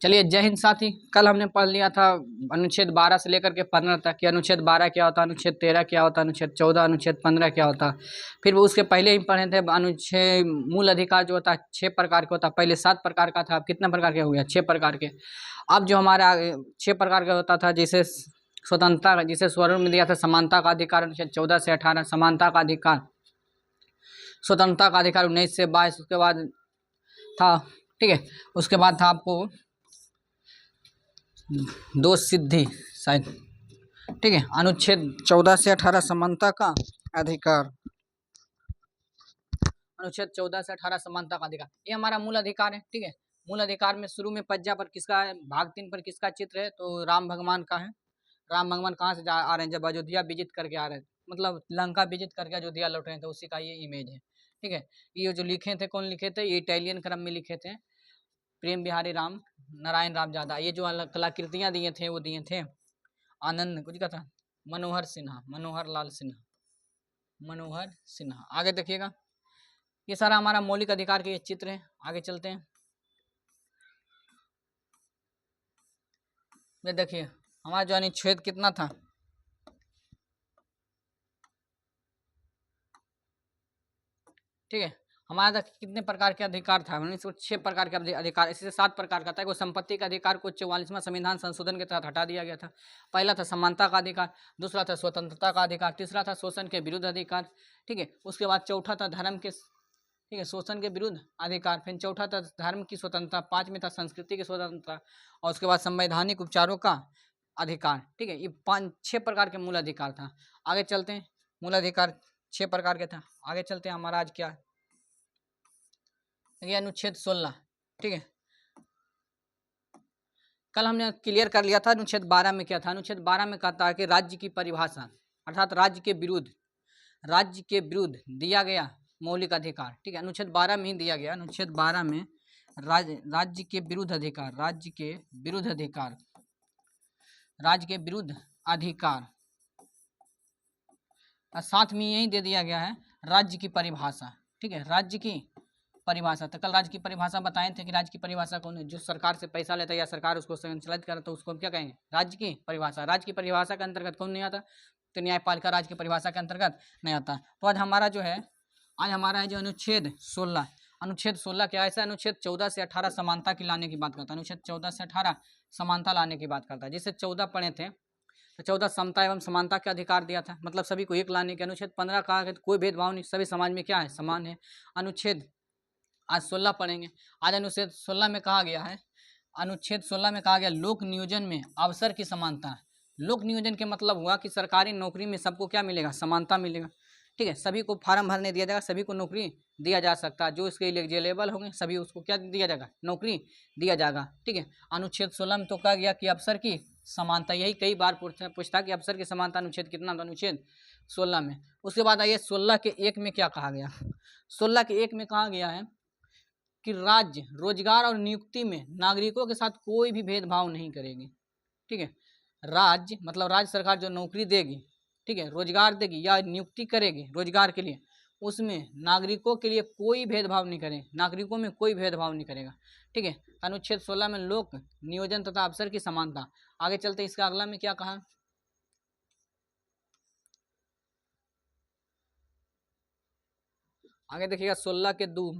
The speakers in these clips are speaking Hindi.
चलिए जय हिंद साथी। कल हमने पढ़ लिया था अनुच्छेद 12 से लेकर के 15 तक कि अनुच्छेद 12 क्या होता है, अनुच्छेद 13 क्या होता है, अनुच्छेद 14, अनुच्छेद 15 क्या होता है। फिर वो उसके पहले ही पढ़े थे अनुच्छेद मूल अधिकार जो होता है 6 प्रकार का होता है। पहले 7 प्रकार का था, अब कितना प्रकार के हो गया? 6 प्रकार के। अब जो हमारा 6 प्रकार का होता था, जैसे स्वतंत्रता, जिसे स्वर्ण में दिया था समानता का अधिकार अनुच्छेद 14 से 18, समानता का अधिकार, स्वतंत्रता का अधिकार 19 से 22। उसके बाद था, ठीक है, उसके बाद था आपको दोष सिद्धि शायद, ठीक है, अनुच्छेद 14 से 18 समानता का अधिकार, अनुच्छेद 14 से 18 समानता का अधिकार, ये हमारा मूल अधिकार है। ठीक है, मूल अधिकार में शुरू में पज्जा पर किसका है, भाग 3 पर किसका चित्र है? तो राम भगवान का है। राम भगवान कहाँ से आ रहे हैं? जब अयोध्या विजिट करके आ रहे थे, मतलब लंका विजिट करके अयोध्या लौट रहे थे, उसी का ये इमेज है। ठीक है, ये जो लिखे थे, कौन लिखे थे? ये इटालियन क्रम में लिखे थे, प्रेम बिहारी राम नारायण राम ज्यादा। ये जो कलाकृतियां दिए थे वो दिए थे आनंद कुछ का था, मनोहर सिन्हा, मनोहर लाल सिन्हा, मनोहर सिन्हा। आगे देखिएगा, ये सारा हमारा मौलिक अधिकार के ये चित्र है। आगे चलते हैं, ये देखिए हमारा जो अनुच्छेद कितना था, ठीक है, हमारा कितने प्रकार के अधिकार था? 6 प्रकार के अधिकार, इसी से 7 प्रकार का था। वो संपत्ति का अधिकार को 44वां संविधान संशोधन के तहत हटा दिया गया था। पहला था समानता का अधिकार, दूसरा था स्वतंत्रता का अधिकार, तीसरा था शोषण के विरुद्ध अधिकार, ठीक है, उसके बाद चौथा था धर्म के, ठीक है, शोषण के विरुद्ध अधिकार, फिर चौथा था धर्म की स्वतंत्रता, 5 में था संस्कृति की स्वतंत्रता, और उसके बाद संवैधानिक उपचारों का अधिकार। ठीक है, ये 6 प्रकार के मूल अधिकार था। आगे चलते हैं, मूल अधिकार 6 प्रकार के था। आगे चलते हैं, हमारा आज क्या, ये अनुच्छेद 16, ठीक है, कल हमने क्लियर कर लिया था। अनुच्छेद 12 में क्या था? अनुच्छेद 12 में कहता है कि राज्य की परिभाषा, अर्थात राज्य के विरुद्ध दिया गया मौलिक अधिकार, ठीक है, अनुच्छेद 12 में ही दिया गया। अनुच्छेद 12 में राज्य के विरुद्ध अधिकार, राज्य के विरुद्ध अधिकार, राज्य के विरुद्ध अधिकार, और साथ में यही दे दिया गया है राज्य की परिभाषा। ठीक है, राज्य की परिभाषा। तो कल राज्य की परिभाषा बताए थे कि राज्य की परिभाषा कौन है? जो सरकार से पैसा लेता है या सरकार उसको संचालित करे तो उसको हम क्या कहेंगे? राज्य की परिभाषा। राज्य की परिभाषा के अंतर्गत कौन नहीं आता? तो न्यायपालिका राज्य की परिभाषा के अंतर्गत नहीं आता। तो आज हमारा जो है, आज हमारा है जो अनुच्छेद 16, अनुच्छेद 16 क्या ऐसा? अनुच्छेद 14 से 18 समानता की लाने की बात करता है। अनुच्छेद 14 से 18 समानता लाने की बात करता है। जिससे 14 पढ़े थे, तो 14 समता एवं समानता का अधिकार दिया था, मतलब सभी को एक लाने के। अनुच्छेद 15 कहा कि कोई भेदभाव नहीं, सभी समाज में क्या है? समान है। अनुच्छेद आज 16 पढ़ेंगे। आज अनुच्छेद 16 में कहा गया है, अनुच्छेद 16 में कहा गया लोक नियोजन में अवसर की समानता। लोक नियोजन के मतलब हुआ कि सरकारी नौकरी में सबको क्या मिलेगा? समानता मिलेगा। ठीक है, सभी को फार्म भरने दिया जाएगा, सभी को नौकरी दिया जा सकता है। जो इसके एलिजिबल होंगे सभी उसको क्या दिया जाएगा? नौकरी दिया जाएगा। ठीक है, अनुच्छेद 16 में तो कहा गया कि अवसर की समानता, यही कई बार पूछता कि अवसर की समानता अनुच्छेद कितना था? अनुच्छेद 16 में। उसके बाद आइए 16 के 1 में क्या कहा गया? 16 के 1 में कहा गया है कि राज्य रोजगार और नियुक्ति में नागरिकों के साथ कोई भी भेदभाव नहीं करेगी। ठीक है, राज्य मतलब राज्य सरकार जो नौकरी देगी, ठीक है, रोजगार देगी या नियुक्ति करेगी रोजगार के लिए, उसमें नागरिकों के लिए कोई भेदभाव नहीं करें, नागरिकों में कोई भेदभाव नहीं करेगा। ठीक है, अनुच्छेद 16 में लोक नियोजन तथा अवसर की समानता। आगे चलते इसका अगला में क्या कहा? आगे देखिएगा 16 के 2,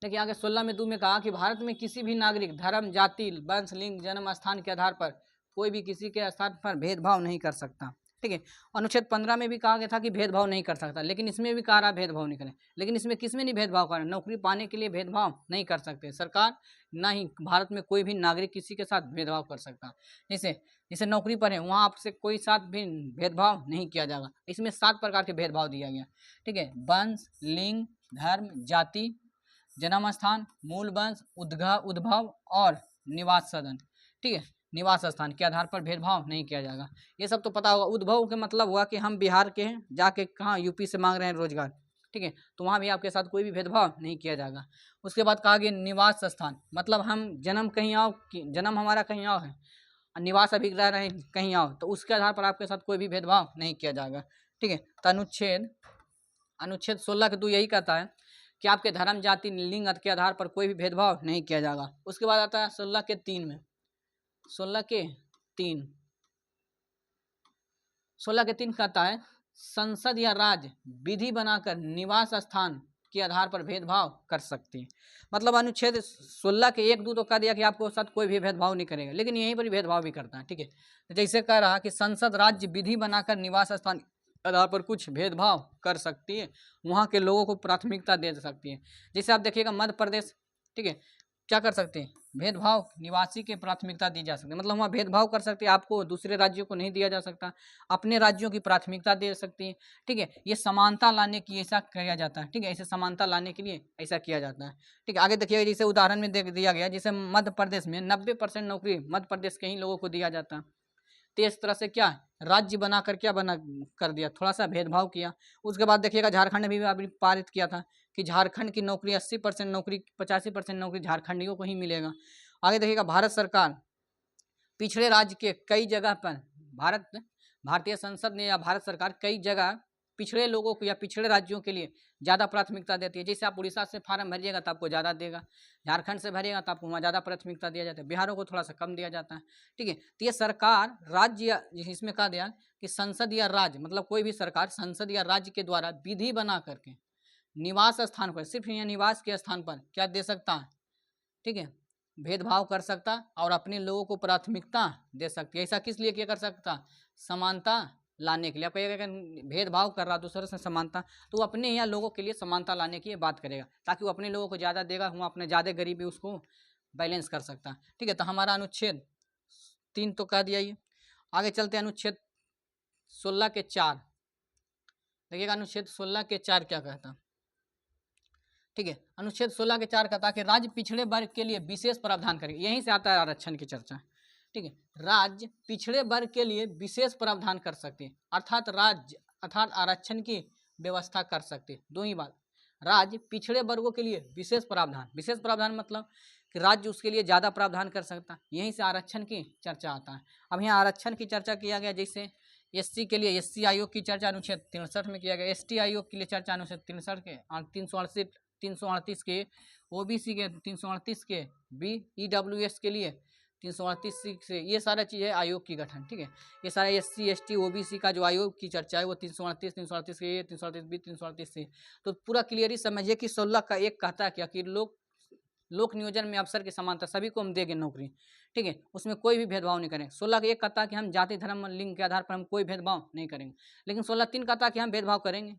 देखिए आगे 16 में 2 में कहा कि भारत में किसी भी नागरिक धर्म, जाति, वंश, लिंग, जन्म स्थान के आधार पर कोई भी किसी के स्थान पर भेदभाव नहीं कर सकता। ठीक है, अनुच्छेद 15 में भी कहा गया था कि भेदभाव नहीं कर सकता, लेकिन इसमें भी कहा रहा भेदभाव नहीं करें। लेकिन इसमें किस में नहीं भेदभाव करें? नौकरी पाने के लिए भेदभाव नहीं कर सकते सरकार, ना ही भारत में कोई भी नागरिक किसी के साथ भेदभाव कर सकता। जैसे नौकरी पर है वहाँ आपसे कोई साथ भी भेदभाव नहीं किया जाएगा। इसमें 7 प्रकार के भेदभाव दिया गया। ठीक है, वंश, लिंग, धर्म, जाति, जन्म स्थान, मूल वंश, उद्भव और निवास सदन, ठीक है, निवास स्थान के आधार पर भेदभाव नहीं किया जाएगा। ये सब तो पता होगा। उद्भव के मतलब हुआ कि हम बिहार के हैं, जाके कहाँ यूपी से मांग रहे हैं रोजगार, ठीक है, तो वहाँ भी आपके साथ कोई भी भेदभाव नहीं किया जाएगा। उसके बाद कहा गया निवास स्थान, मतलब हम जन्म कहीं आओ, जन्म हमारा कहीं आओ है, निवास अभी रह रहे हैं कहीं आओ, तो उसके आधार पर आपके साथ कोई भी भेदभाव नहीं किया जाएगा। ठीक है, तो अनुच्छेद अनुच्छेद 16 के 2 यही कहता है कि आपके धर्म, जाति, लिंग के आधार पर कोई भी भेदभाव नहीं किया जाएगा। उसके बाद आता है 16 के 3 में, 16 के 3 कहता है संसद या राज्य विधि बनाकर निवास स्थान के आधार पर भेदभाव कर सकती है। मतलब अनुच्छेद 16 के 1-2 तो कह दिया कि आपको साथ कोई भी भेदभाव नहीं करेगा, लेकिन यहीं पर भेदभाव भी करता है। ठीक है, तो जैसे कह रहा कि संसद राज्य विधि बनाकर निवास स्थान आधार पर कुछ भेदभाव कर सकती है, वहाँ के लोगों को प्राथमिकता दे सकती है। जैसे आप देखिएगा मध्य प्रदेश, ठीक है, क्या कर सकते हैं, भेदभाव निवासी के प्राथमिकता दी जा सकती है। मतलब वहाँ भेदभाव कर सकते हैं, आपको दूसरे राज्यों को नहीं दिया जा सकता, अपने राज्यों की प्राथमिकता दे सकती है। ठीक है, ये समानता लाने की ऐसा किया जाता है। ठीक है, ऐसे समानता लाने के लिए ऐसा किया जाता है। ठीक है, आगे देखिएगा जैसे उदाहरण में दिया गया, जैसे मध्य प्रदेश में 90% नौकरी मध्य प्रदेश के ही लोगों को दिया जाता है। तो इस तरह से क्या राज्य बनाकर क्या बना कर दिया, थोड़ा सा भेदभाव किया। उसके बाद देखिएगा झारखंड में भी अभी पारित किया था कि झारखंड की नौकरी 80% नौकरी, 85% नौकरी झारखंडियों को ही मिलेगा। आगे देखिएगा भारत सरकार पिछड़े राज्य के कई जगह पर भारतीय संसद ने या भारत सरकार कई जगह पिछड़े लोगों को या पिछड़े राज्यों के लिए ज़्यादा प्राथमिकता देती है। जैसे आप उड़ीसा से फार्म भरिएगा तो आपको ज़्यादा देगा, झारखंड से भरिएगा तो आपको वहाँ ज़्यादा प्राथमिकता दिया जाता है, बिहारों को थोड़ा सा कम दिया जाता है। ठीक है, तो ये सरकार राज्य या इसमें कहा दिया कि संसद या राज्य, मतलब कोई भी सरकार संसद या राज्य के द्वारा विधि बना करके निवास स्थान पर, सिर्फ यहाँ निवास के स्थान पर क्या दे सकता है, ठीक है, भेदभाव कर सकता और अपने लोगों को प्राथमिकता दे सकती है। ऐसा किस लिए क्या कर सकता, समानता लाने के लिए। आप कहेगा भेदभाव कर रहा दूसरे से समानता, तो वो अपने यहाँ लोगों के लिए समानता लाने की बात करेगा, ताकि वो अपने लोगों को ज़्यादा देगा, वहाँ अपने ज़्यादा गरीबी उसको बैलेंस कर सकता। ठीक है, तो हमारा अनुच्छेद 3 तो कह दिया ये। आगे चलते हैं अनुच्छेद 16 के 4। देखिएगा अनुच्छेद 16 के 4 क्या कहता। ठीक है, अनुच्छेद 16 के 4 कहता है कि राज्य पिछड़े वर्ग के लिए विशेष प्रावधान करेंगे। यहीं से आता है आरक्षण की चर्चा। ठीक है, राज्य पिछड़े वर्ग के लिए विशेष प्रावधान कर सकते हैं, अर्थात आरक्षण की व्यवस्था कर सकते हैं। दो ही बात, राज्य पिछड़े वर्गों के लिए विशेष प्रावधान मतलब कि राज्य उसके लिए ज़्यादा प्रावधान कर सकता है। यहीं से आरक्षण की चर्चा आता है। अब यहाँ आरक्षण की चर्चा किया गया, जैसे एससी के लिए एससी आयोग की चर्चा अनुच्छेद 63 में किया गया, एसटी आयोग के लिए चर्चा अनुच्छेद 63 के 338 के, ओबीसी के 338 के, ईडब्ल्यूएस के लिए 338 से, ये सारा चीज़ है आयोग की गठन। ठीक है, ये सारा एससी एसटी ओबीसी का जो आयोग की चर्चा है वो 338 के, 338 बी, 338 से। तो पूरा क्लियरली समझिए कि 16 का 1 कहता है क्या कि लोक नियोजन में अवसर की समानता, सभी को हम देंगे नौकरी। ठीक है, उसमें कोई भी भेदभाव नहीं करेंगे। 16 का 1 कहता है कि हम जाति धर्म लिंग के आधार पर हम कोई भेदभाव नहीं करेंगे, लेकिन 16-3 कहता है कि हम भेदभाव करेंगे।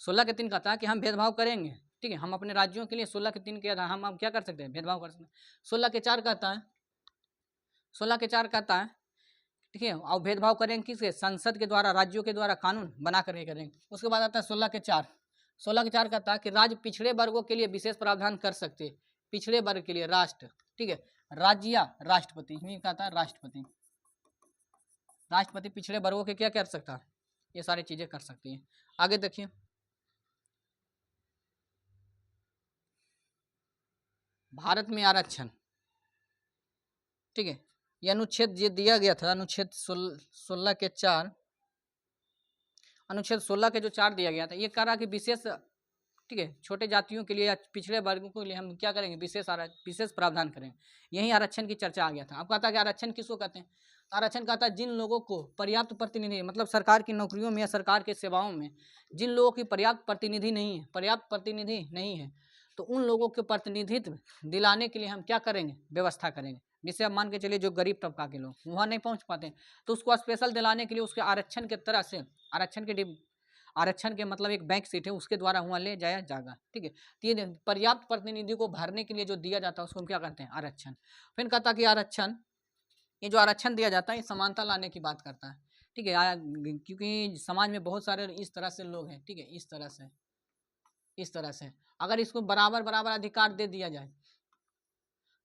16 के 3 कहता है कि हम भेदभाव करेंगे। ठीक है, हम अपने राज्यों के लिए 16 के 3 के आधार हम क्या कर सकते हैं, भेदभाव कर सकते हैं। 16 के 4 कहता है, 16 के 4 कहता है, ठीक है, और भेदभाव करेंगे किसके, संसद के द्वारा, राज्यों के द्वारा कानून बना करके करेंगे। उसके बाद आता है 16 के 4। 16 के 4 कहता है कि राज्य पिछड़े वर्गों के लिए विशेष प्रावधान कर सकते हैं। पिछड़े वर्ग के लिए राष्ट्र, ठीक है, राज्य या राष्ट्रपति, कहता है राष्ट्रपति पिछड़े वर्गों के क्या कर सकता है, ये सारी चीजें कर सकती है। आगे देखिए, भारत में आरक्षण, ठीक है, ये अनुच्छेद ये दिया गया था, अनुच्छेद 16 के 4, अनुच्छेद 16 के जो 4 दिया गया था, ये कह रहा कि विशेष, ठीक है, छोटे जातियों के लिए या पिछड़े वर्गों के लिए हम क्या करेंगे, विशेष प्रावधान करेंगे। यही आरक्षण की चर्चा आ गया था। अब कहता है कि आरक्षण किसको कहते हैं, आरक्षण कहता है जिन लोगों को पर्याप्त प्रतिनिधि, मतलब सरकार की नौकरियों में या सरकार के सेवाओं में जिन लोगों की पर्याप्त प्रतिनिधि नहीं है, तो उन लोगों के प्रतिनिधित्व दिलाने के लिए हम क्या करेंगे, व्यवस्था करेंगे। जिससे आप मान के चलिए जो गरीब तबका के लोग वहाँ नहीं पहुँच पाते, तो उसको स्पेशल दिलाने के लिए उसके आरक्षण के तरह से, आरक्षण के मतलब एक बैंक सीट है, उसके द्वारा वहाँ ले जाया जाएगा। ठीक है, तो ये पर्याप्त प्रतिनिधि को भरने के लिए जो दिया जाता है उसको हम क्या कहते हैं, आरक्षण। फिर कहता कि आरक्षण, ये जो आरक्षण दिया जाता है ये समानता लाने की बात करता है। ठीक है, क्योंकि समाज में बहुत सारे इस तरह से लोग हैं, ठीक है, इस तरह से अगर इसको बराबर अधिकार दे दिया जाए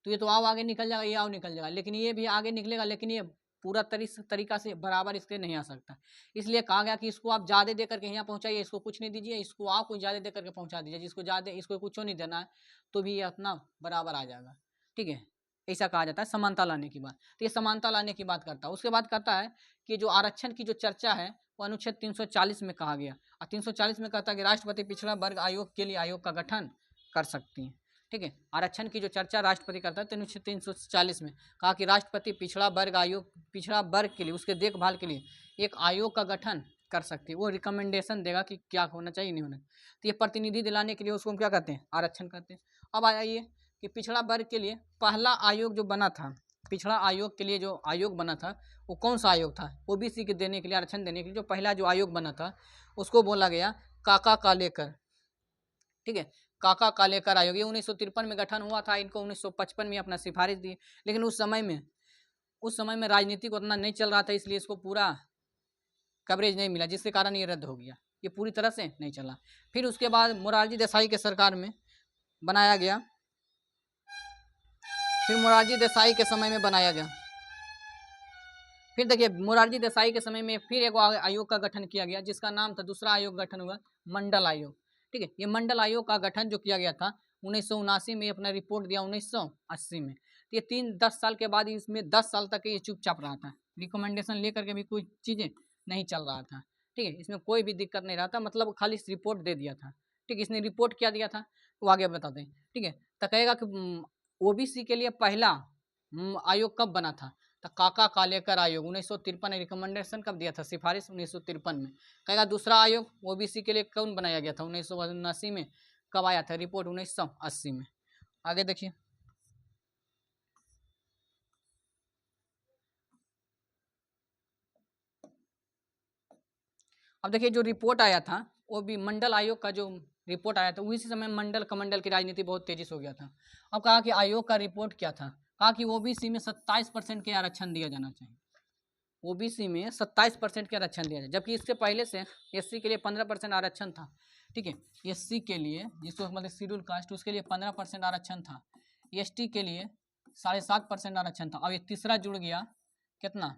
तो ये तो आओ आगे निकल जाएगा, ये आओ निकल जाएगा, लेकिन ये भी आगे निकलेगा, लेकिन ये पूरा तरीका से बराबर इसके नहीं आ सकता। इसलिए कहा गया कि इसको आप ज़्यादा दे करके यहाँ पहुँचाइए, इसको कुछ नहीं दीजिए, इसको आप कुछ ज़्यादा दे करके पहुँचा दीजिए, जिसको ज़्यादा इसको कुछ नहीं देना है तो भी ये अपना बराबर आ जाएगा। ठीक है, ऐसा कहा जाता है समानता लाने की बात। तो ये समानता लाने की बात करता है। उसके बाद कहता है कि जो आरक्षण की जो चर्चा है वो अनुच्छेद 340 में कहा गया। और 340 में कहता है कि राष्ट्रपति पिछड़ा वर्ग आयोग के लिए आयोग का गठन कर सकती हैं। ठीक है, आरक्षण की जो चर्चा राष्ट्रपति करता है तो अनुच्छेद 340 में कहा कि राष्ट्रपति पिछड़ा वर्ग आयोग, पिछड़ा वर्ग के लिए उसके देखभाल के लिए एक आयोग का गठन कर सकती है। वो रिकमेंडेशन देगा कि क्या होना चाहिए, नहीं होना। तो ये प्रतिनिधि दिलाने के लिए उसको हम क्या कहते हैं, आरक्षण कहते हैं। अब आइए कि पिछड़ा वर्ग के लिए पहला आयोग जो बना था, पिछड़ा आयोग के लिए जो आयोग बना था वो कौन सा आयोग था, ओबीसी के देने के लिए, आरक्षण देने के लिए जो पहला जो आयोग बना था उसको बोला गया काका कालेकर। ठीक है, काका कालेकर आयोग। ये 1953 में गठन हुआ था, इनको 1955 में अपना सिफारिश दी, लेकिन उस समय में राजनीति को उतना नहीं चल रहा था, इसलिए इसको पूरा कवरेज नहीं मिला, जिसके कारण ये रद्द हो गया, ये पूरी तरह से नहीं चला। फिर उसके बाद मोरारजी देसाई के सरकार में बनाया गया, फिर मोरारजी देसाई के समय में बनाया गया। फिर देखिए मोरारजी देसाई के समय में फिर एक आयोग का गठन किया गया, जिसका नाम था, दूसरा आयोग गठन हुआ मंडल आयोग। ठीक है, ये मंडल आयोग का गठन जो किया गया था 1979 में, अपना रिपोर्ट दिया 1980 में। तो ये 10 साल के बाद इसमें 10 साल तक ये चुपचाप रहा था, रिकमेंडेशन लेकर के भी कोई चीज़ें नहीं चल रहा था। ठीक है, इसमें कोई भी दिक्कत नहीं रहा था, मतलब खाली रिपोर्ट दे दिया था। ठीक है, इसने रिपोर्ट क्या दिया था वो आगे बताते हैं। ठीक है, तो कहेगा कि ओबीसी के लिए पहला आयोग कब बना था, तो काका कालेकर आयोग 1953 रिकमेंडेशन कब दिया था, सिफारिश 1953 में। कहेगा दूसरा आयोग ओबीसी के लिए कौन बनाया गया था, 1979 में। कब आया था रिपोर्ट, 1980 में। आगे देखिए, अब देखिए जो रिपोर्ट आया था वो भी मंडल आयोग का जो रिपोर्ट आया था, उसी समय मंडल कमंडल की राजनीति बहुत तेजी से हो गया था। अब कहा कि आयोग का रिपोर्ट क्या था, कहा कि ओबीसी में 27% के आरक्षण दिया जाना चाहिए, ओबीसी में 27% के आरक्षण दिया जाए, जबकि इसके पहले से एससी के लिए 15% आरक्षण था। ठीक है, एससी के लिए, जिसको मतलब शेड्यूल कास्ट, उसके लिए 15% आरक्षण था, एसटी के लिए 7.5% आरक्षण था। अब ये तीसरा जुड़ गया, कितना,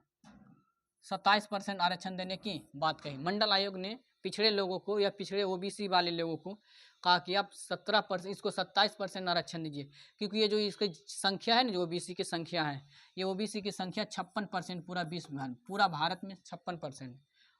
27% आरक्षण देने की बात कही। मंडल आयोग ने पिछड़े लोगों को या पिछड़े ओबीसी वाले लोगों को कहा कि आप 17%, इसको 27% आरक्षण दीजिए, क्योंकि ये जो इसकी संख्या है ना, जो ओबीसी की संख्या है, ये ओबीसी की संख्या 56% पूरा विश्व में, पूरा भारत में 56%,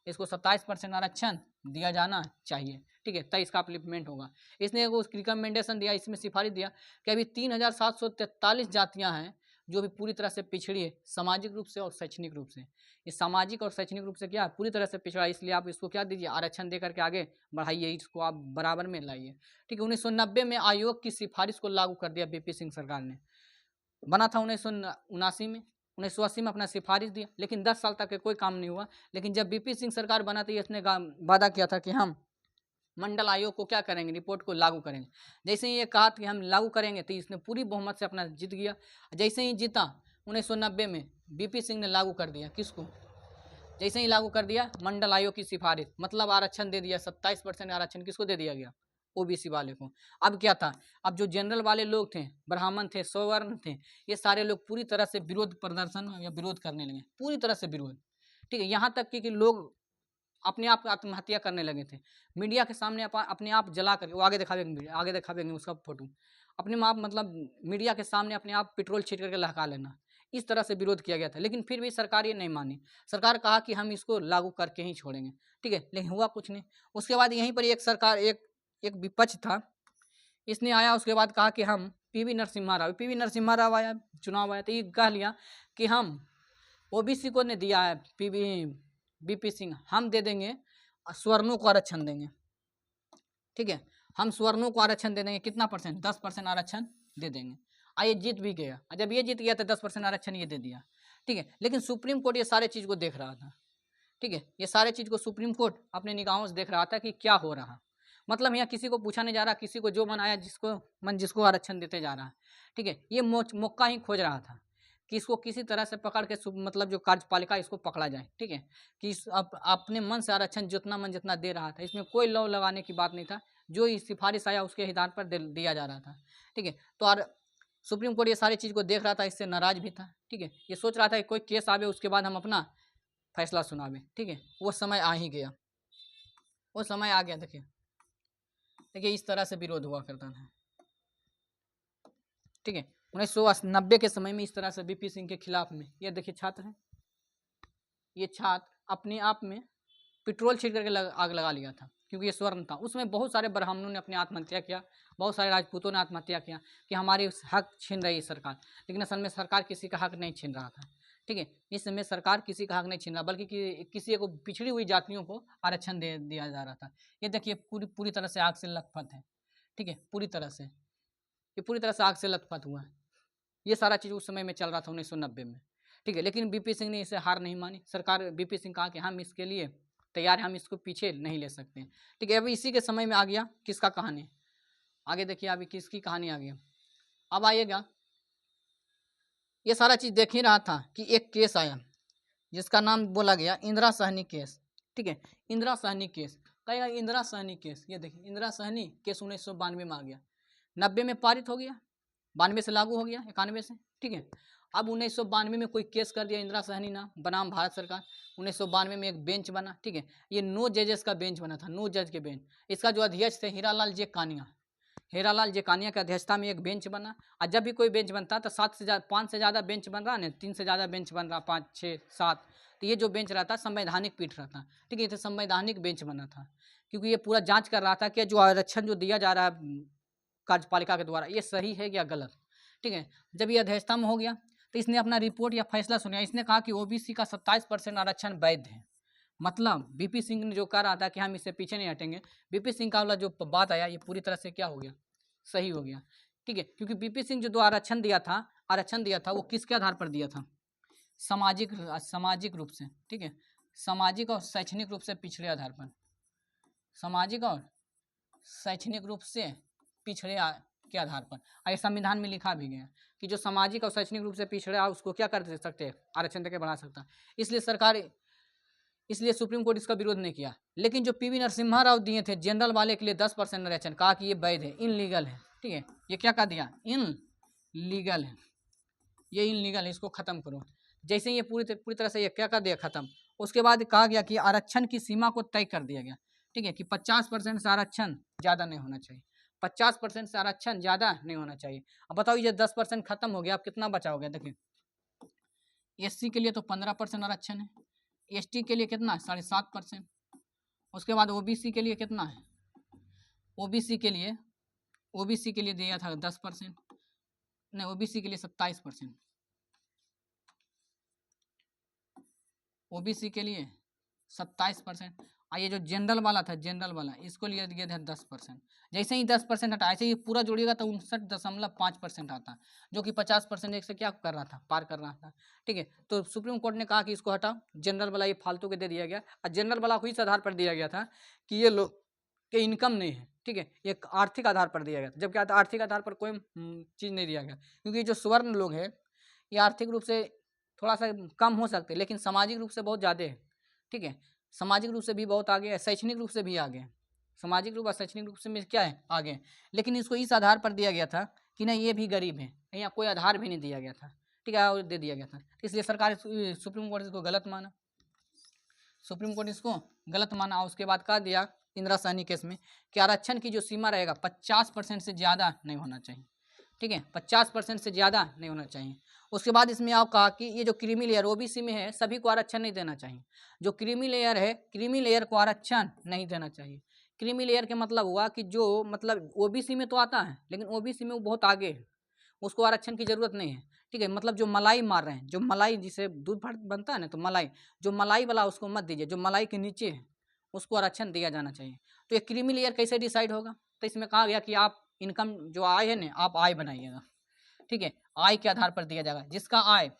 इसको 27% आरक्षण दिया जाना चाहिए। ठीक है, तब इसका अप्लीमेंट होगा। इसने वो रिकमेंडेशन दिया, इसमें सिफारिश दिया कि अभी 3743 जातियाँ हैं जो भी पूरी तरह से पिछड़ी है, सामाजिक रूप से और शैक्षणिक रूप से। ये सामाजिक और शैक्षणिक रूप से क्या है, पूरी तरह से पिछड़ा, इसलिए आप इसको क्या दीजिए, आरक्षण दे करके आगे बढ़ाइए, इसको आप बराबर में लाइए। ठीक है, 1990 में आयोग की सिफारिश को लागू कर दिया बीपी सिंह सरकार ने। बना था 1979 में, 1980 में अपना सिफारिश दिया, लेकिन 10 साल तक कोई काम नहीं हुआ। लेकिन जब बीपी सिंह सरकार बना तो इसने वादा किया था कि हम मंडल आयोग को क्या करेंगे, रिपोर्ट को लागू करेंगे। जैसे ही ये कहा कि हम लागू करेंगे तो इसने पूरी बहुमत से अपना जीत गया। जैसे ही जीता 1990 में बीपी सिंह ने लागू कर दिया, किसको, जैसे ही लागू कर दिया मंडल आयोग की सिफारिश, मतलब आरक्षण दे दिया, 27% आरक्षण किसको दे दिया गया, ओबीसी वाले को। अब क्या था, अब जो जनरल वाले लोग थे, ब्राह्मण थे, सवर्ण थे, ये सारे लोग पूरी तरह से विरोध प्रदर्शन या विरोध करने लगे, पूरी तरह से विरोध। ठीक है, यहाँ तक कि लोग अपने आप आत्महत्या करने लगे थे, मीडिया के सामने अपने आप जला कर, वो आगे दिखावेंगे, आगे दिखावेंगे उसका फोटो, अपने आप मतलब मीडिया के सामने अपने आप पेट्रोल छीट करके लहका लेना, इस तरह से विरोध किया गया था। लेकिन फिर भी सरकार ये नहीं मानी, सरकार कहा कि हम इसको लागू करके ही छोड़ेंगे। ठीक है, लेकिन हुआ कुछ नहीं। उसके बाद यहीं पर एक सरकार, एक विपक्ष था, इसने आया, उसके बाद कहा कि हम पीवी नरसिम्हा राव आया, चुनाव आया तो ये कह लिया कि हम ओबीसी को ने दिया है बीपी सिंह, हम दे देंगे, स्वर्णों को आरक्षण देंगे। ठीक है, हम स्वर्णों को आरक्षण दे देंगे, कितना परसेंट, 10% आरक्षण दे देंगे। ये जीत भी गया, जब ये जीत गया तो 10% आरक्षण ये दे दिया। ठीक है, लेकिन सुप्रीम कोर्ट ये सारे चीज़ को देख रहा था। ठीक है, ये सारे चीज़ को सुप्रीम कोर्ट अपने निगाहों से देख रहा था कि क्या हो रहा, मतलब यहाँ किसी को पूछा नहीं जा रहा, किसी को जो मन आया जिसको आरक्षण देते जा रहा है। ठीक है, ये मौका ही खोज रहा था कि इसको किसी तरह से पकड़ के मतलब जो कार्यपालिका इसको पकड़ा जाए। ठीक है, कि अपने मन से आरक्षण जितना दे रहा था, इसमें कोई लॉ लगाने की बात नहीं था, जो सिफारिश आया उसके हिदायत पर दिया जा रहा था। ठीक है, तो सुप्रीम कोर्ट ये सारी चीज़ को देख रहा था, इससे नाराज भी था। ठीक है, ये सोच रहा था कि कोई केस आवे उसके बाद हम अपना फैसला सुनावे। ठीक है, वो समय आ ही गया, वो समय आ गया। देखिए इस तरह से विरोध हुआ करता था। ठीक है, 1990 के समय में इस तरह से बीपी सिंह के खिलाफ में, ये देखिए छात्र हैं, ये छात्र अपने आप में पेट्रोल छीट करके आग लगा लिया था, क्योंकि ये स्वर्ण था। उसमें बहुत सारे ब्राह्मणों ने अपनी आत्महत्या किया, बहुत सारे राजपूतों ने आत्महत्या किया कि हमारे हक छीन रही है सरकार। लेकिन असल में सरकार किसी का हक नहीं छीन रहा था, ठीक है। इस समय सरकार किसी का हक नहीं छीन रहा, बल्कि किसी को पिछड़ी हुई जातियों को आरक्षण दे दिया जा रहा था। ये देखिए पूरी तरह से आग से लथपथ है, ठीक है, पूरी तरह से, ये पूरी तरह से आग से लथपथ हुआ है। ये सारा चीज़ उस समय में चल रहा था 1990 में, ठीक है। लेकिन बीपी सिंह ने इसे हार नहीं मानी। सरकार बीपी सिंह कहा कि हम इसके लिए तैयार हैं, हम इसको पीछे नहीं ले सकते, ठीक है। अभी इसी के समय में आ गया किसका कहानी, आगे देखिए अभी किसकी कहानी आ गई। अब आइएगा, ये सारा चीज़ देख ही रहा था कि एक केस आया जिसका नाम बोला गया इंदिरा सहनी केस, ठीक है। इंदिरा सहनी केस, कहेगा इंदिरा सहनी केस, ये देखिए इंदिरा सहनी केस 1992 में आ गया, 90 में पारित हो गया, 92 से लागू हो गया, 91 से, ठीक है। अब 1992 में कोई केस कर दिया इंदिरा सहनी नाम बनाम भारत सरकार। 1992 में एक बेंच बना, ठीक है। ये 9 जजेस का बेंच बना था, 9 जज के बेंच। इसका जो अध्यक्ष थे हीरालाल जे कानिया, हीरालाल जे कानिया की अध्यक्षता में एक बेंच बना। और जब भी कोई बेंच बनता तो 5 से ज़्यादा बेंच बन रहा है, 3 से ज़्यादा बेंच बन रहा, 5, 6, 7, तो ये जो बेंच रहता संवैधानिक पीठ रहता, ठीक है। ये संवैधानिक बेंच बना था, क्योंकि ये पूरा जांच कर रहा था कि जो आरक्षण जो दिया जा रहा है कार्यपालिका के द्वारा, ये सही है या गलत, ठीक है। जब ये अध्यक्षता में हो गया तो इसने अपना रिपोर्ट या फैसला सुनाया। इसने कहा कि ओबीसी का 27% आरक्षण वैध है। मतलब बीपी सिंह ने जो कह रहा था कि हम इससे पीछे नहीं हटेंगे, बीपी सिंह का वाला जो बात आया ये पूरी तरह से क्या हो गया, सही हो गया, ठीक है। क्योंकि बीपी सिंह जो आरक्षण दिया था वो किसके आधार पर दिया था, सामाजिक रूप से, ठीक है, सामाजिक और शैक्षणिक रूप से पिछड़े आधार पर, सामाजिक और शैक्षणिक रूप से पिछड़े के आधार पर। और संविधान में लिखा भी गया कि जो सामाजिक और शैक्षणिक रूप से पिछड़ा उसको क्या कर सकते हैं, आरक्षण देकर बढ़ा सकता। इसलिए सुप्रीम कोर्ट इसका विरोध नहीं किया। लेकिन जो पीवी नरसिम्हा राव दिए थे जनरल वाले के लिए 10% आरक्षण, कहा कि ये वैध है, इनलीगल है, ठीक है। ये क्या कह दिया, इनलीगल है, ये इनलीगल है, इसको खत्म करो। जैसे ये पूरी तरह से ये क्या कर दिया, खत्म। उसके बाद कहा गया कि आरक्षण की सीमा को तय कर दिया गया, ठीक है, कि 50% से आरक्षण ज़्यादा नहीं होना चाहिए, 50% से आरक्षण ज़्यादा नहीं होना चाहिए। अब बताओ ये 10% खत्म हो गया, अब कितना बचा हो गया, देखिए एससी के लिए तो 15% आरक्षण है, एसटी के लिए कितना है, 7.5%। उसके बाद ओबीसी के लिए कितना है, ओबीसी के लिए दिया था 10%, नहीं ओबीसी के लिए 27%, ओबीसी के लिए 27%। और ये जो जनरल वाला था, जनरल वाला इसको लिए दिया था 10%। जैसे ही 10% हटा, ऐसे ही पूरा जोड़िएगा तो 59.5% आता, जो कि 50% एक से क्या कर रहा था, पार कर रहा था, ठीक है। तो सुप्रीम कोर्ट ने कहा कि इसको हटाओ, जनरल वाला ये फालतू के दे दिया गया। और जनरल वाला को इस आधार पर दिया गया था कि ये लोग के इनकम नहीं है, ठीक है, ये आर्थिक आधार पर दिया गया था। जब क्या था, आर्थिक आधार पर कोई चीज़ नहीं दिया गया, क्योंकि जो स्वर्ण लोग हैं ये आर्थिक रूप से थोड़ा सा कम हो सकते हैं, लेकिन सामाजिक रूप से बहुत ज़्यादा है, ठीक है। सामाजिक रूप से भी बहुत आगे है, शैक्षणिक रूप से भी आगे है, सामाजिक रूप और शैक्षणिक रूप से में क्या है, आगे है। लेकिन इसको इस आधार पर दिया गया था कि नहीं ये भी गरीब है, यहाँ कोई आधार भी नहीं दिया गया था, ठीक है, और दे दिया गया था। इसलिए सरकार सुप्रीम कोर्ट इसको गलत माना, सुप्रीम कोर्ट इसको गलत माना। और उसके बाद कह दिया इंदिरा सहनी केस में कि आरक्षण की जो सीमा रहेगा 50% से ज़्यादा नहीं होना चाहिए, ठीक है, 50% से ज़्यादा नहीं होना चाहिए। उसके बाद इसमें आप कहा कि ये जो क्रीमी लेयर ओबीसी में है सभी को आरक्षण नहीं देना चाहिए, जो क्रीमी लेयर है क्रीमी लेयर को आरक्षण नहीं देना चाहिए। क्रीमी लेयर के मतलब हुआ कि जो मतलब ओबीसी में तो आता है लेकिन ओबीसी में वो बहुत आगे है, उसको आरक्षण की जरूरत नहीं है, ठीक है। मतलब जो मलाई मार रहे हैं, जो मलाई जिसे दूध बनता है ना, तो मलाई, जो मलाई वाला उसको मत दीजिए, जो मलाई के नीचे है उसको आरक्षण दिया जाना चाहिए। तो ये क्रीमी लेयर कैसे डिसाइड होगा, तो इसमें कहा गया कि आप इनकम जो आय है ना, आप आय बनाइएगा, ठीक है, आय के आधार पर दिया जाएगा। जिसका आय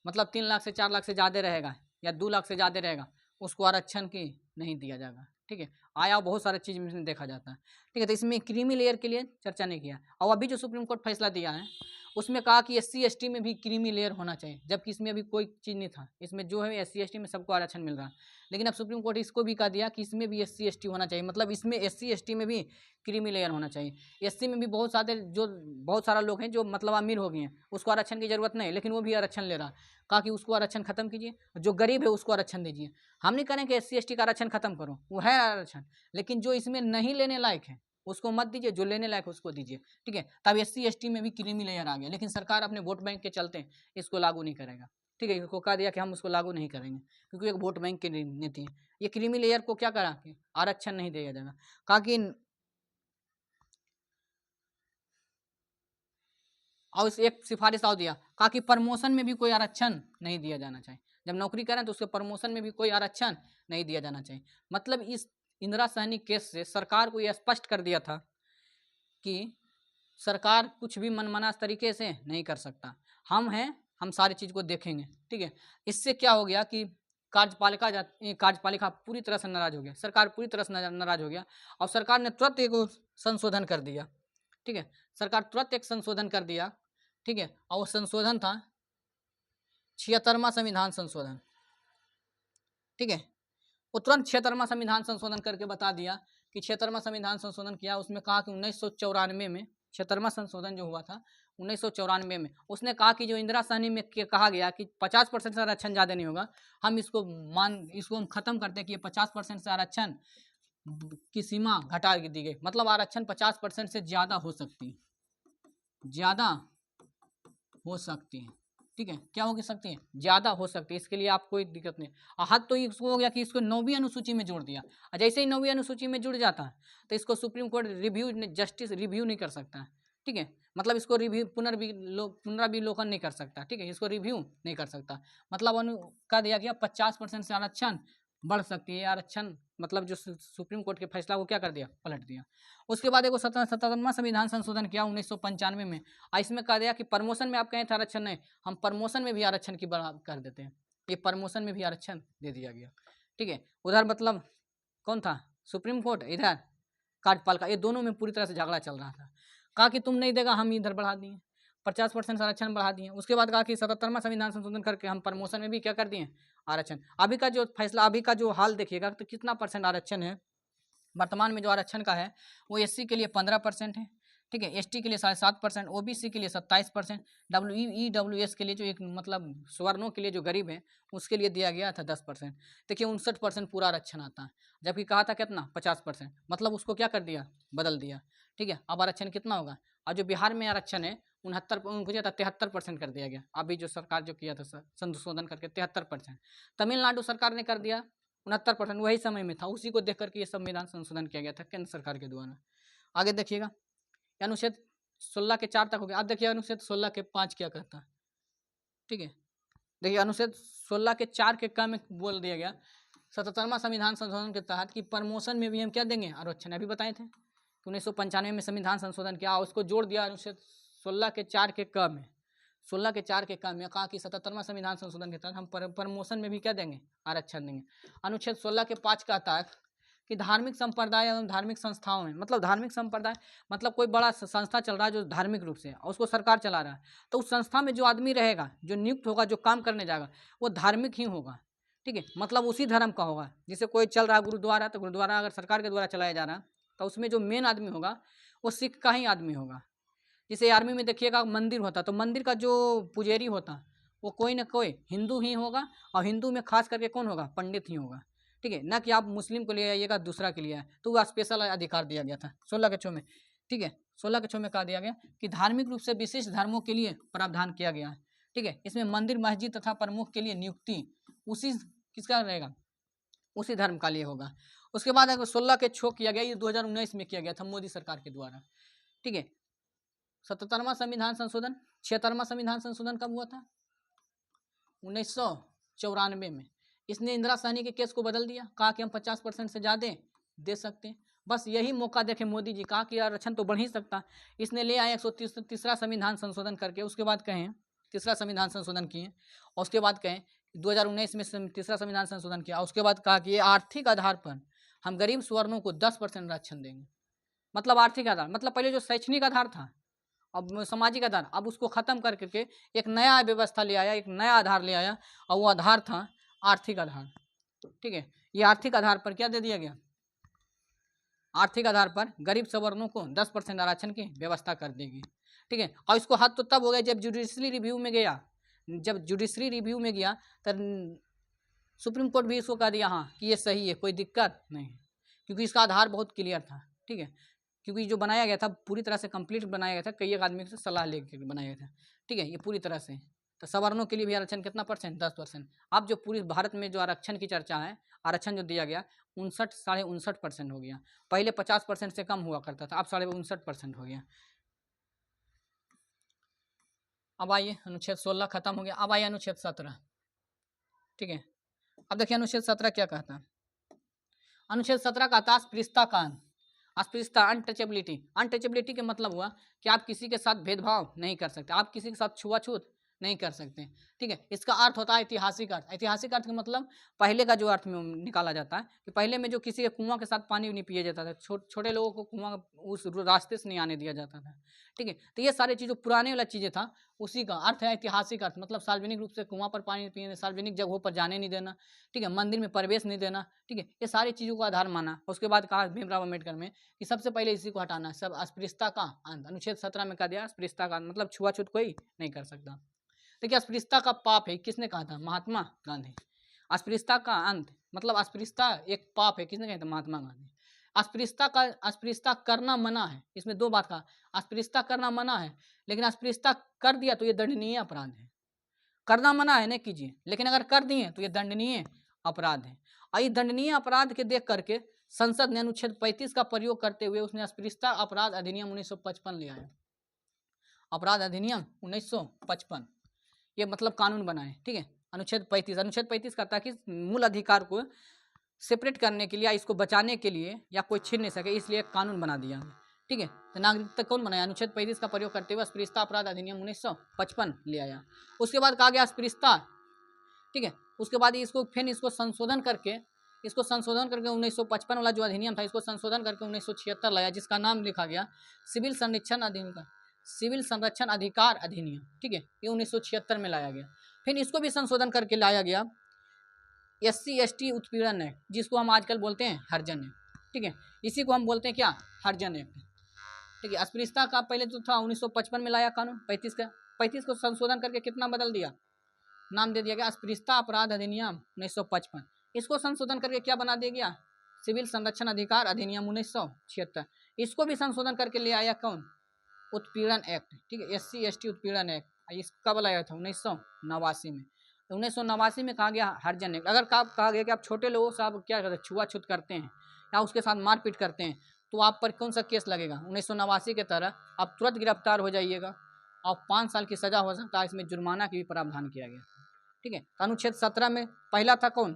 मतलब 3 लाख से 4 लाख से ज़्यादा रहेगा या 2 लाख से ज़्यादा रहेगा उसको आरक्षण की नहीं दिया जाएगा, ठीक है। आया बहुत सारे चीज़ में देखा जाता है, ठीक है। तो इसमें क्रीमी लेयर के लिए चर्चा नहीं किया। और अभी जो सुप्रीम कोर्ट फैसला दिया है उसमें कहा कि SC ST में भी क्रीमी लेयर होना चाहिए, जबकि इसमें अभी कोई चीज़ नहीं था। इसमें जो है SC ST में सबको आरक्षण मिल रहा है, लेकिन अब सुप्रीम कोर्ट इसको भी कह दिया कि इसमें भी SC ST होना चाहिए, मतलब इसमें SC ST में भी क्रीमी लेयर होना चाहिए। SC में भी बहुत सारा लोग हैं जो मतलब अमीर हो गए हैं, उसको आरक्षण की जरूरत नहीं, लेकिन वो भी आरक्षण ले रहा। कहा कि उसको आरक्षण खत्म कीजिए, जो गरीब है उसको आरक्षण दीजिए। हम नहीं करें कि SC ST का आरक्षण खत्म करो, वो है आरक्षण, लेकिन जो इसमें नहीं लेने लायक है उसको मत दीजिए, जो लेने लायक है उसको दीजिए, ठीक है। तब SC ST में भी क्रीमी लेयर आ गया, लेकिन सरकार अपने वोट बैंक के चलते इसको लागू नहीं करेगा, ठीक है, इसको कहा दिया कि हम उसको लागू नहीं करेंगे क्योंकि एक वोट बैंक की नीति है। ये क्रीमी लेयर को क्या करा कि आरक्षण नहीं दिया जाएगा। कहा कि और इस एक सिफारिश और दिया, कहा कि प्रमोशन में भी कोई आरक्षण नहीं दिया जाना चाहिए। जब नौकरी करें तो उसके प्रमोशन में भी कोई आरक्षण नहीं दिया जाना चाहिए। मतलब इस इंदिरा सहनी केस से सरकार को यह स्पष्ट कर दिया था कि सरकार कुछ भी मनमाना तरीके से नहीं कर सकता। हम हैं, हम सारी चीज़ को देखेंगे। ठीक है, इससे क्या हो गया कि कार्यपालिका पूरी तरह से नाराज हो गया, सरकार पूरी तरह से नाराज हो गया और सरकार ने तुरंत एक संशोधन कर दिया। ठीक है, सरकार तुरंत एक संशोधन कर दिया। ठीक है, और वो संशोधन था 76वां संविधान संशोधन। ठीक है, वो तुरंत 76वां संविधान संशोधन करके बता दिया कि 76वां संविधान संशोधन किया। उसमें कहा कि 1994 में 76वां संशोधन जो हुआ था 1994 में, उसने कहा कि जो इंदिरा सहनी में कहा गया कि 50% से आरक्षण ज़्यादा नहीं होगा, हम इसको हम खत्म करते हैं कि ये 50% से आरक्षण की सीमा घटा दी गई। मतलब आरक्षण 50% से ज़्यादा हो सकती है, ज़्यादा हो सकती है। ठीक है, क्या हो सकती है, ज़्यादा हो सकती है। इसके लिए आप कोई दिक्कत नहीं। हद तो इसको हो गया कि इसको 9वीं अनुसूची में जोड़ दिया, और जैसे ही 9वीं अनुसूची में जुड़ जाता है तो इसको सुप्रीम कोर्ट जस्टिस रिव्यू नहीं कर सकता है। ठीक है, मतलब इसको रिव्यू पुनर्विलोकन नहीं कर सकता। ठीक है, इसको रिव्यू नहीं कर सकता। मतलब कह दिया गया 50% से आरक्षण बढ़ सकती है। आरक्षण मतलब जो सुप्रीम कोर्ट के फैसला को क्या कर दिया, पलट दिया। उसके बाद एक 77वां संविधान संशोधन किया 1995 में, और इसमें कह दिया कि प्रमोशन में आप कहें थे आरक्षण नहीं, हम प्रमोशन में भी आरक्षण की बढ़ा कर देते हैं। ये प्रमोशन में भी आरक्षण दे दिया गया। ठीक है, उधर मतलब कौन था, सुप्रीम कोर्ट, इधर कार्यपालिका, ये दोनों में पूरी तरह से झगड़ा चल रहा था। कहा कि तुम नहीं देगा, हम इधर बढ़ा दिए, 50% आरक्षण बढ़ा दिए। उसके बाद कहा कि 77वां संविधान संशोधन करके हम प्रमोशन में भी क्या कर दिए, आरक्षण। अभी का जो फैसला, अभी का जो हाल देखिएगा तो कितना % आरक्षण है वर्तमान में। जो आरक्षण का है वो एससी के लिए 15% है। ठीक है, एसटी के लिए 7.5%, ओबीसी के लिए 27%, ईडब्ल्यूएस के लिए जो एक मतलब सवर्णों के लिए जो गरीब है उसके लिए दिया गया था 10%। देखिए 59% पूरा आरक्षण आता है, जबकि कहा था कितना 50%। मतलब उसको क्या कर दिया, बदल दिया। ठीक है, अब आरक्षण कितना होगा। और जो बिहार में आरक्षण है 73% कर दिया गया। अभी जो सरकार जो किया था संशोधन करके 73%। तमिलनाडु सरकार ने कर दिया 69%, वही समय में था। उसी को देख करके ये संविधान संशोधन किया गया था केंद्र सरकार के द्वारा। आगे देखिएगा, अनुच्छेद 16 के 4 तक हो गया। अब देखिए अनुच्छेद 16 के 5 क्या कहता है। ठीक है, देखिए अनुच्छेद 16 के 4 के क में बोल दिया गया 77वां संविधान संशोधन के तहत कि प्रमोशन में भी हम क्या देंगे, आरक्षण। अभी बताए थे 1995 में संविधान संशोधन किया, उसको जोड़ दिया अनुच्छेद 16 के 4 के क में। 16 के 4 के क में कहा कि 77वां संविधान संशोधन के तहत हम प्रमोशन में भी क्या देंगे, आरक्षण देंगे। अनुच्छेद 16 के 5 कहता है कि धार्मिक संप्रदाय एवं धार्मिक संस्थाओं में, मतलब धार्मिक संप्रदाय मतलब कोई बड़ा संस्था चल रहा है जो धार्मिक रूप से और उसको सरकार चला रहा है, तो उस संस्था में जो आदमी रहेगा, जो नियुक्त होगा, जो काम करने जाएगा, वो धार्मिक ही होगा। ठीक है, मतलब उसी धर्म का होगा। जैसे कोई चल रहा है गुरुद्वारा, तो गुरुद्वारा अगर सरकार के द्वारा चलाया जा रहा है तो उसमें जो मेन आदमी होगा वो सिख का ही आदमी होगा। जैसे आर्मी में देखिएगा मंदिर होता, तो मंदिर का जो पुजारी होता वो कोई ना कोई हिंदू ही होगा, और हिंदू में खास करके कौन होगा, पंडित ही होगा। ठीक है, ना कि आप मुस्लिम को ले आइएगा दूसरा के लिए आए, तो वह स्पेशल अधिकार दिया गया था 16 के 6 में। ठीक है, 16 के 6 में कहा दिया गया कि धार्मिक रूप से विशिष्ट धर्मों के लिए प्रावधान किया गया है। ठीक है, इसमें मंदिर मस्जिद तथा प्रमुख के लिए नियुक्ति उसी किसका रहेगा, उसी धर्म का लिए होगा। उसके बाद अगर 16 के 6 किया गया, ये 2019 में किया गया था मोदी सरकार के द्वारा। ठीक है, 77वां संविधान संशोधन, 76वां संविधान संशोधन कब हुआ था, 1994 में। इसने इंदिरा सहनी के केस को बदल दिया, कहा कि हम 50% से ज़्यादा दे सकते हैं। बस यही मौका देखे मोदी जी, कहा कि आरक्षण तो बढ़ ही सकता। इसने ले आए 133वां संविधान संशोधन करके, उसके बाद कहें तीसरा संविधान संशोधन किए, और उसके बाद कहें 2019 में तीसरा संविधान संशोधन किया। उसके बाद कहा कि ये आर्थिक आधार पर हम गरीब स्वर्णों को 10% आरक्षण देंगे। मतलब आर्थिक आधार, मतलब पहले जो शैक्षणिक आधार था, अब सामाजिक आधार, अब उसको खत्म कर करके एक नया व्यवस्था ले आया, एक नया आधार ले आया, और वो आधार था आर्थिक आधार। ठीक है, ये आर्थिक आधार पर क्या दे दिया गया, आर्थिक आधार पर गरीब सवर्णों को 10% आरक्षण की व्यवस्था कर देगी। ठीक है, और इसको हद तो तब हो गया जब जुडिशरी रिव्यू में गया। जब जुडिशरी रिव्यू में गया तब सुप्रीम कोर्ट भी इसको कह दिया हाँ कि ये सही है, कोई दिक्कत नहीं है, क्योंकि इसका आधार बहुत क्लियर था। ठीक है, क्योंकि जो बनाया गया था पूरी तरह से कंप्लीट बनाया गया था, कई एक आदमी से सलाह लेकर बनाया गया था। ठीक है, ये पूरी तरह से तो सवर्णों के लिए भी आरक्षण कितना %? 10%। अब जो पूरी भारत में जो आरक्षण की चर्चा है, आरक्षण जो दिया गया 59.59% हो गया। पहले 50% से कम हुआ करता था, अब 59.59% हो गया। अब आइए अनुच्छेद 16 खत्म हो गया। अब आइए अनुच्छेद 17। ठीक है, अब देखिए अनुच्छेद 17 क्या कहता है। अनुच्छेद 17 कहता है अस्पृश्यता का अंत। अस्पृश्यता, अनटचेबिलिटी। अनटचेबिलिटी का मतलब हुआ कि आप किसी के साथ भेदभाव नहीं कर सकते, आप किसी के साथ छुआछूत नहीं कर सकते। ठीक है, इसका अर्थ होता है ऐतिहासिक अर्थ। ऐतिहासिक अर्थ का मतलब पहले का जो अर्थ में निकाला जाता है कि पहले में जो किसी के कुआं के साथ पानी नहीं पिया जाता था, छोटे लोगों को कुआं उस रास्ते से नहीं आने दिया जाता था। ठीक है, तो ये सारी चीज़ें पुराने वाला चीज़ें था, उसी का अर्थ है ऐतिहासिक अर्थ। मतलब सार्वजनिक रूप से कुआं पर पानी पीने, सार्वजनिक जगहों पर जाने नहीं देना। ठीक है, मंदिर में प्रवेश नहीं देना। ठीक है, ये सारी चीज़ों को आधार माना। उसके बाद कहा भीमराव अम्बेडकर में कि सबसे पहले इसी को हटाना, सब अस्पृश्यता का अंत। अनुच्छेद 17 में कह दिया अस्पृश्यता का अंत, मतलब छुआछूत कोई नहीं कर सकता। देखिए अस्पृश्यता का पाप है, किसने कहा था? महात्मा गांधी। अस्पृश्यता का अंत मतलब अस्पृश्यता एक पाप है, किसने कहा था? महात्मा गांधी। अस्पृश्यता करना मना है। इसमें दो बात कहा, अस्पृश्यता करना मना है, लेकिन अस्पृश्यता कर दिया तो ये दंडनीय अपराध है। करना मना है, नहीं कीजिए, लेकिन अगर कर दिए तो ये दंडनीय अपराध है। और ये दंडनीय अपराध के देख करके संसद ने अनुच्छेद 35 का प्रयोग करते हुए उसने अस्पृश्यता अपराध अधिनियम 1955 ले आया। अपराध अधिनियम 1955 ये मतलब कानून बनाए। ठीक है, अनुच्छेद 35 कहता है कि मूल अधिकार को सेपरेट करने के लिए या इसको बचाने के लिए या कोई छीन नहीं सके, इसलिए एक कानून बना दिया। ठीक है, तो नागरिकता कौन बनाया? अनुच्छेद 35 का प्रयोग करते हुए अस्पृश्यता अपराध अधिनियम 1955 ले आया। उसके बाद कहा गया अस्पृश्यता। ठीक है, उसके बाद इसको संशोधन करके 1955 वाला जो अधिनियम था इसको संशोधन करके 1976 लाया, जिसका नाम लिखा गया सिविल संरक्षण अधिकार अधिनियम। ठीक है, ये 1976 में लाया गया। फिर इसको भी संशोधन करके लाया गया SC ST उत्पीड़न एक्ट, जिसको हम आजकल बोलते हैं हरिजन एक्ट। ठीक है, इसी को हम बोलते हैं क्या? हरिजन एक्ट। ठीक है, अस्पृश्यता का पहले जो था 1955 में लाया कानून 35 को संशोधन करके कितना बदल दिया? नाम दे दिया गया अस्पृश्यता अपराध अधिनियम 1955। इसको संशोधन करके क्या बना दिया गया? सिविल संरक्षण अधिकार अधिनियम 1976। इसको भी संशोधन करके ले आया कौन? उत्पीड़न एक्ट। ठीक है, SC ST उत्पीड़न एक्ट। इसको कब लाया था? 1989 में। 1989 में कहा गया हरिजन एक्ट। अगर कहा गया कि आप छोटे लोगों से आप क्या करते हैं? छुआछूत करते हैं या उसके साथ मारपीट करते हैं, तो आप पर कौन सा केस लगेगा? 1989 के तरह आप तुरंत गिरफ्तार हो जाइएगा और 5 साल की सजा हो सकता है। इसमें जुर्माना की भी प्रावधान किया गया। ठीक है, अनुच्छेद 17 में पहला था कौन?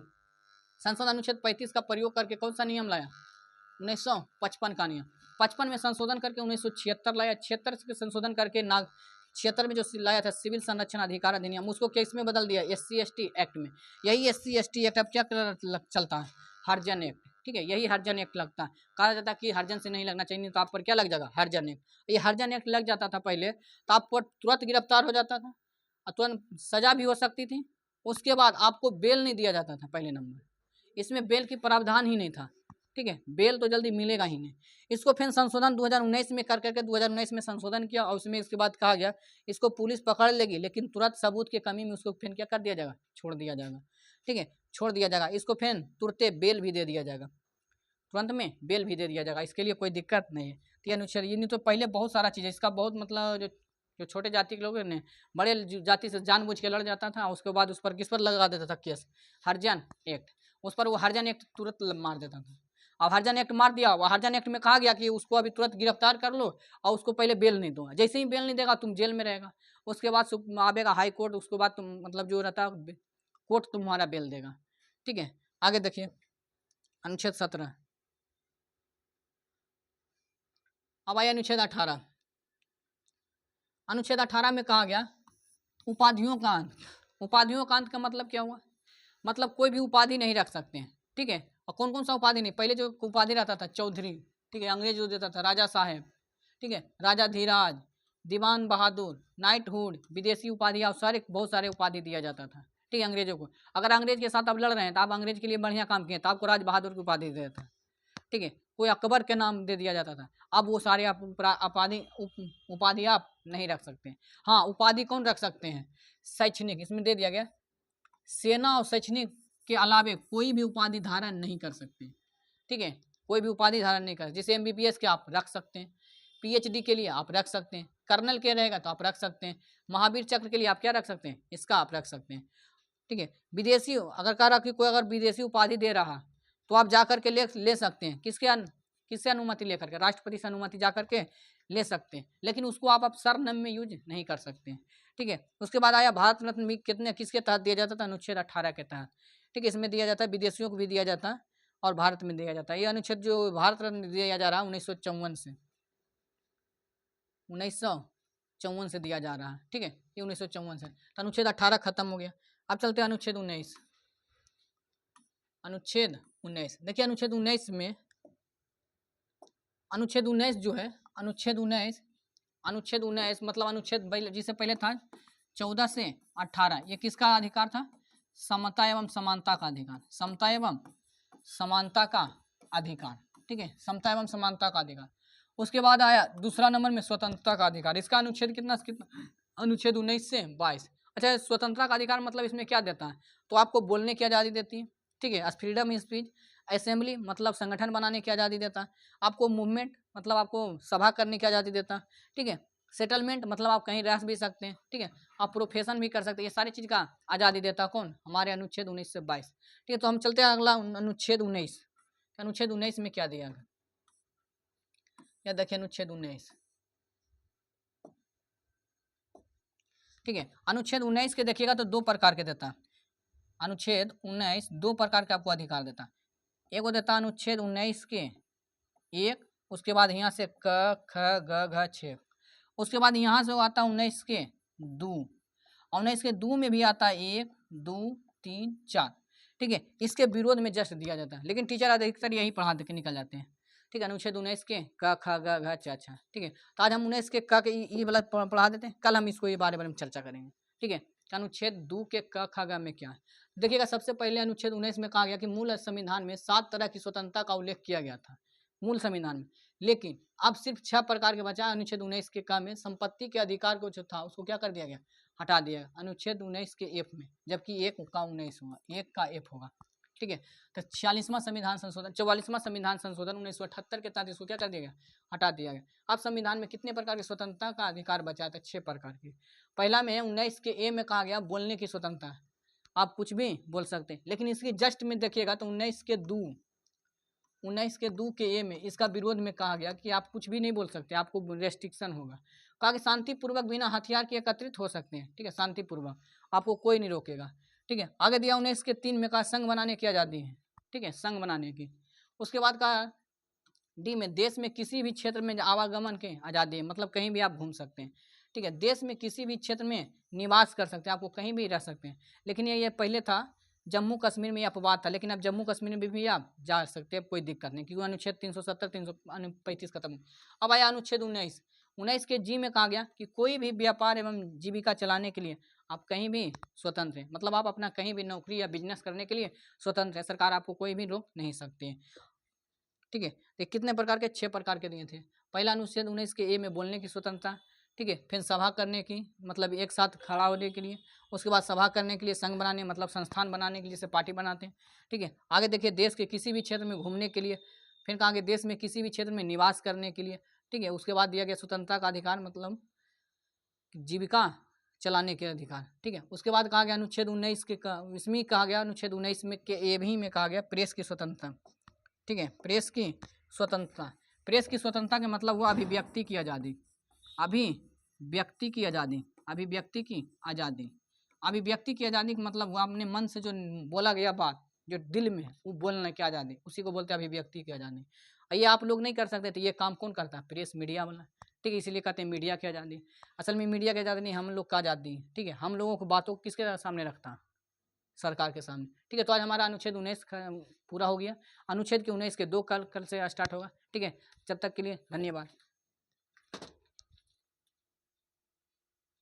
संसद अनुच्छेद 35 का प्रयोग करके कौन सा नियम लाया? 1955 का नियम। 55 में संशोधन करके 1976 लाया। 76 से संशोधन करके 76 में जो लाया था सिविल संरक्षण अधिकार अधिनियम, उसको किस में बदल दिया? SC ST एक्ट में। यही SC ST एक्ट अब क्या चलता है? हरिजन एक्ट। ठीक है, यही हरिजन एक्ट लगता है। कहा जाता है कि हरिजन से नहीं लगना चाहिए, तो आप पर क्या लग जाएगा? हरिजन एक्ट। ये हरिजन एक्ट लग जाता था पहले तो आप पर तुरंत गिरफ्तार हो जाता था, तुरंत सजा भी हो सकती थी। उसके बाद आपको बेल नहीं दिया जाता था। पहले नंबर इसमें बेल की प्रावधान ही नहीं था। ठीक है, बेल तो जल्दी मिलेगा ही नहीं। इसको फिर संशोधन 2019 में कर करके 2019 में संशोधन किया और उसमें इसके बाद कहा गया इसको पुलिस पकड़ लेगी, लेकिन तुरंत सबूत की कमी में उसको फिर क्या कर दिया जाएगा? छोड़ दिया जाएगा। ठीक है, छोड़ दिया जाएगा। इसको फिर तुरंत बेल भी दे दिया जाएगा, तुरंत में बेल भी दे दिया जाएगा। इसके लिए कोई दिक्कत नहीं है। तो ये अनुच्छेद, ये नहीं तो पहले बहुत सारा चीज़ है इसका, बहुत मतलब जो छोटे जाति के लोग हैं बड़े जाति से जानबूझ के लड़ जाता था, उसके बाद उस पर किस पर लगा देता था केस? हरिजन एक्ट। उस पर वो हरिजन एक्ट तुरंत मार देता था। अब हरिजन एक्ट मार दिया, वो हरिजन एक्ट में कहा गया कि उसको अभी तुरंत गिरफ्तार कर लो और उसको पहले बेल नहीं दो। जैसे ही बेल नहीं देगा तुम जेल में रहेगा। उसके बाद आवेगा हाई कोर्ट, उसके बाद तुम मतलब जो रहता है कोर्ट तुम्हारा बेल देगा। ठीक है, आगे देखिए अनुच्छेद 17। अब आया अनुच्छेद 18। अनुच्छेद 18 में कहा गया उपाधियों का अंत। उपाधियों का अंत का मतलब क्या हुआ? मतलब कोई भी उपाधि नहीं रख सकते हैं। ठीक है, और कौन कौन सा उपाधि नहीं? पहले जो उपाधि रहता था चौधरी, ठीक है, अंग्रेज जो देता था राजा साहेब, ठीक है, राजा धीराज, दीवान बहादुर, नाइटहुड, विदेशी उपाधि और सारे बहुत सारे उपाधि दिया जाता था। ठीक है, अंग्रेजों को। अगर अंग्रेज के साथ आप लड़ रहे हैं तो आप अंग्रेज के लिए बढ़िया काम किए तो आपको राज बहादुर की उपाधि देता था। ठीक है, कोई अकबर के नाम दे दिया जाता था। अब वो सारे आप उपाधि आप नहीं रख सकते। हाँ, उपाधि कौन रख सकते हैं? शैक्षणिक, इसमें दे दिया गया सेना और शैक्षणिक के अलावे कोई भी उपाधि धारण नहीं कर सकते। ठीक है, कोई भी उपाधि धारण नहीं कर, जैसे MBBS के आप रख सकते हैं, PhD के लिए आप रख सकते हैं, कर्नल के रहेगा तो आप रख सकते हैं, महावीर चक्र के लिए आप क्या रख सकते हैं, इसका आप रख सकते हैं। ठीक है, विदेशी अगर कह रहा कि कोई अगर विदेशी उपाधि दे रहा तो आप जाकर के ले सकते हैं, किससे अनुमति लेकर के, राष्ट्रपति से अनुमति जाकर के ले सकते हैं, लेकिन उसको आप सरनेम में यूज नहीं कर सकते हैं। ठीक है, उसके बाद आया भारत रत्न भी कितने किसके तहत दिया जाता था, अनुच्छेद 18 के तहत। ठीक है, इसमें दिया जाता है, विदेशियों को भी दिया जाता है और भारत में दिया जाता है। ये अनुच्छेद जो भारत रत्न दिया जा रहा है 1954 से 1954 से दिया जा रहा है। ठीक है, ये 1954 से, तो अनुच्छेद 18 खत्म हो गया। अब चलते हैं अनुच्छेद 19। अनुच्छेद 19 देखिए, अनुच्छेद 19 में, अनुच्छेद 19 जो है, अनुच्छेद 19 मतलब अनुच्छेद जिससे पहले था 14 से 18, ये किसका अधिकार था, समता एवं समानता का अधिकार, समता एवं समानता का अधिकार। ठीक है, समता एवं समानता का अधिकार। उसके बाद आया दूसरा नंबर में स्वतंत्रता का अधिकार, इसका अनुच्छेद कितना, अनुच्छेद 19 से 22। अच्छा, स्वतंत्रता का अधिकार मतलब इसमें क्या देता है, तो आपको बोलने की आज़ादी देती है। ठीक है, फ्रीडम स्पीच। असेंबली मतलब संगठन बनाने की आज़ादी देता है। आपको मूवमेंट मतलब आपको सभा करने की आज़ादी देता है। ठीक है, सेटलमेंट मतलब आप कहीं रह भी सकते हैं। ठीक है, आप प्रोफेशन भी कर सकते हैं, ये सारी चीज़ का आज़ादी देता कौन, हमारे अनुच्छेद 19 से 22। ठीक है, तो हम चलते हैं अगला अनुच्छेद 19। अनुच्छेद 19 में क्या दिया गया, या देखिए अनुच्छेद 19। ठीक है, अनुच्छेद 19 के देखिएगा तो दो प्रकार के देता है। अनुच्छेद 19 दो प्रकार के आपको अधिकार देता है। एक वो देता है अनुच्छेद 19 के 1, उसके बाद यहाँ से क ख ग घ 6, उसके बाद यहाँ से आता है 19 के 2, 19 के 2 में भी आता है 1 2 3 4। ठीक है, इसके विरोध में जस्ट दिया जाता है, लेकिन टीचर अधिकतर यही पढ़ा के निकल जाते हैं। ठीक है, अनुच्छेद 19 के क ख ग घ 6। ठीक है, तो आज हम 19 के क के ई वाला पढ़ा देते हैं, कल हम इसको ये बारे में चर्चा करेंगे। ठीक है, अनुच्छेद 2 के क ख ग में क्या है, देखिएगा सबसे पहले अनुच्छेद 19 में कहा गया कि मूल संविधान में 7 तरह की स्वतंत्रता का उल्लेख किया गया था मूल संविधान में, लेकिन अब सिर्फ 6 प्रकार के बचा। अनुच्छेद 19 के क में संपत्ति के अधिकार को जो था उसको क्या कर दिया गया, हटा दिया गया अनुच्छेद 19 के F में, जबकि 1 का 19 होगा, 1 का F होगा। ठीक है, तो 44वां संविधान संशोधन 44वां संविधान संशोधन 1978 के तहत इसको क्या कर दिया गया, हटा दिया गया। अब संविधान में कितने प्रकार की स्वतंत्रता का अधिकार बचा था, 6 प्रकार के। पहला में 19 के A में कहा गया बोलने की स्वतंत्रता, आप कुछ भी बोल सकते हैं, लेकिन इसके जस्ट में देखिएगा तो 19 के 2 के A में इसका विरोध में कहा गया कि आप कुछ भी नहीं बोल सकते, आपको रेस्ट्रिक्शन होगा। कहा कि शांतिपूर्वक बिना हथियार के एकत्रित हो सकते हैं। ठीक है, शांतिपूर्वक, आपको कोई नहीं रोकेगा। ठीक है, आगे दिया 19 के 3 में कहा संघ बनाने की आज़ादी है। ठीक है, संघ बनाने की। उसके बाद कहा D में देश में किसी भी क्षेत्र में आवागमन की आज़ादी है, मतलब कहीं भी आप घूम सकते हैं। ठीक है, देश में किसी भी क्षेत्र में निवास कर सकते हैं, आपको कहीं भी रह सकते हैं। लेकिन ये पहले था जम्मू कश्मीर में, अपवाद था, लेकिन अब जम्मू कश्मीर में भी आप जा सकते हैं, कोई दिक्कत नहीं, क्योंकि अनुच्छेद 370 335 खत्म। अब आया अनुच्छेद 19 के जी में कहा गया कि कोई भी व्यापार एवं जीविका चलाने के लिए आप कहीं भी स्वतंत्र हैं, मतलब आप अपना कहीं भी नौकरी या बिजनेस करने के लिए स्वतंत्र है, सरकार आपको कोई भी रोक नहीं सकती है। ठीक है, तो कितने प्रकार के, 6 प्रकार के दिए थे। पहला अनुच्छेद 19 के A में बोलने की स्वतंत्रता। ठीक है, फिर सभा करने की, मतलब एक साथ खड़ा होने के लिए। उसके बाद सभा करने के लिए, संघ बनाने मतलब संस्थान बनाने के लिए, जैसे पार्टी बनाते हैं। ठीक है, आगे देखिए देश के किसी भी क्षेत्र में घूमने के लिए, फिर कहा गया देश में किसी भी क्षेत्र में निवास करने के लिए। ठीक है, उसके बाद दिया गया स्वतंत्रता का अधिकार मतलब जीविका चलाने के अधिकार। ठीक है, उसके बाद कहा गया अनुच्छेद 19 के इसमें कहा गया अनुच्छेद 19 में के ए भी में कहा गया प्रेस की स्वतंत्रता। ठीक है, प्रेस की स्वतंत्रता। प्रेस की स्वतंत्रता के मतलब हुआ अभिव्यक्ति की आज़ादी, अभिव्यक्ति की आज़ादी, अभिव्यक्ति की आज़ादी। अभिव्यक्ति की आज़ादी का मतलब हुआ अपने मन से जो बोला गया बात, जो दिल में वो बोलने की आज़ादी, उसी को बोलते हैं अभिव्यक्ति की आज़ादी। ये आप लोग नहीं कर सकते, तो ये काम कौन करता है, प्रेस मीडिया वाला। ठीक है, इसीलिए कहते हैं मीडिया की आज़ादी। असल में मीडिया की आज़ादी नहीं, हम लोग का आज़ादी। ठीक है, हम लोगों को बातों को किसके सामने रखता है, सरकार के सामने। ठीक है, तो आज हमारा अनुच्छेद 19 पूरा हो गया। अनुच्छेद के 19 के 2 कल से स्टार्ट होगा। ठीक है, जब तक के लिए धन्यवाद।